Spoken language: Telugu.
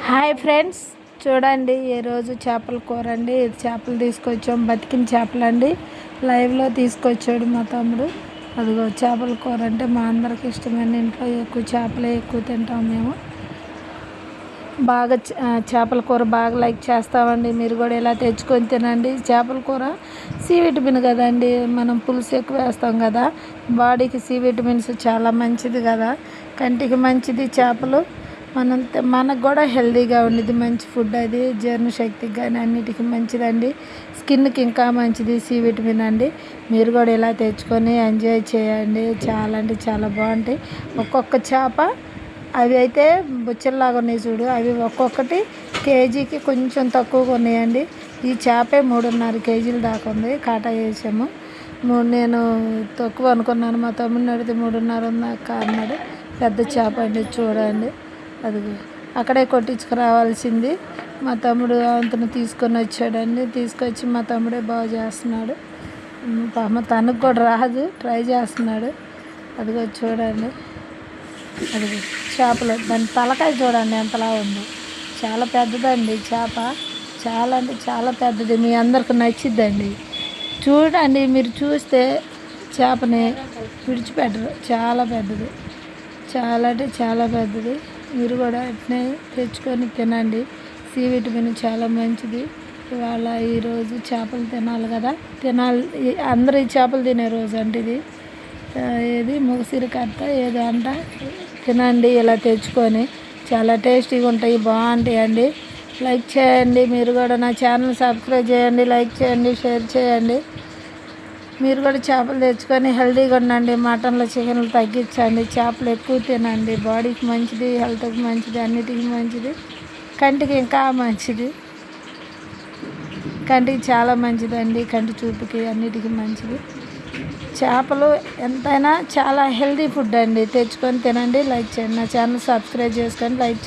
హాయ్ ఫ్రెండ్స్, చూడండి ఈరోజు చేపల కూర అండి. చేపలు తీసుకొచ్చాం, బతికిన చేపలు అండి. లైవ్లో తీసుకొచ్చాడు మా తమ్ముడు. అదిగో చేపల కూర అంటే మా అందరికి ఇష్టమైన, ఇంట్లో ఎక్కువ చేపలే ఎక్కువ తింటాం మేము. బాగా చేపల కూర బాగా లైక్ చేస్తామండి. మీరు కూడా ఇలా తెచ్చుకొని తినండి. చేపల కూర సి విటమిన్ కదండి, మనం పులుసు ఎక్కువ వేస్తాం కదా, బాడీకి సి విటమిన్స్ చాలా మంచిది కదా, కంటికి మంచిది చేపలు. మనకు కూడా హెల్తీగా ఉండేది, మంచి ఫుడ్ అది, జీర్ణశక్తికి కానీ అన్నిటికీ మంచిదండి. స్కిన్కి ఇంకా మంచిది సి విటమిన్ అండి. మీరు కూడా ఇలా తెచ్చుకొని ఎంజాయ్ చేయండి. చాలా అంటే చాలా బాగుంటాయి. ఒక్కొక్క చేప అవి అయితే బుచ్చల్లాగా ఉన్నాయి చూడు, అవి ఒక్కొక్కటి కేజీకి కొంచెం తక్కువగా ఉన్నాయండి. ఈ చేపే 3.5 కేజీలు దాకా ఉంది. కాటా వేసాము. నేను తక్కువ అనుకున్నాను, మా తమ్ముడిని అడిగితే 3.5 ఉందాక అన్నాడు. పెద్ద చేప అండి, చూడండి. అది అక్కడే కొట్టించుకురావాల్సింది. మా తమ్ముడు అంతను తీసుకొని వచ్చాడండి. తీసుకొచ్చి మా తమ్ముడే బాగు చేస్తున్నాడు. తనకు కూడా రాదు, ట్రై చేస్తున్నాడు. అదిగో చూడండి, అది చేపలు, దాని తలకాయ చూడండి ఎంతలా ఉంది. చాలా పెద్దదండి చేప, చాలా అంటే చాలా పెద్దది. మీ అందరికి నచ్చిద్దండి. చూడండి, మీరు చూస్తే చేపని విడిచిపెట్టరు. చాలా పెద్దది, చాలా అంటే చాలా పెద్దది. మీరు కూడా అట్నే తెచ్చుకొని తినండి. సి విటమిన్ చాలా మంచిది. ఇవాళ ఈరోజు చేపలు తినాలి కదా, అందరూ ఈ చేపలు తినే రోజు అంటే ఇది. ఏది ముగసిరి కట్ట ఏదో అంట. తినండి ఇలా తెచ్చుకొని, చాలా టేస్టీగా ఉంటాయి, బాగుంటాయండి. లైక్ చేయండి. మీరు కూడా నా ఛానల్ సబ్స్క్రైబ్ చేయండి, లైక్ చేయండి, షేర్ చేయండి. మీరు కూడా చేపలు తెచ్చుకొని హెల్తీగా ఉండండి. మటన్లు చికెన్లు తగ్గించండి, చేపలు ఎక్కువ తినండి. బాడీకి మంచిది, హెల్త్కి మంచిది, అన్నిటికీ మంచిది, కంటికి ఇంకా మంచిది. కంటికి చాలా మంచిదండి, కంటి చూపుకి అన్నిటికీ మంచిది. చేపలు ఎంతైనా చాలా హెల్తీ ఫుడ్ అండి. తెచ్చుకొని తినండి, లైక్ చేయండి. నా ఛానల్ సబ్స్క్రైబ్ చేసుకొని లైక్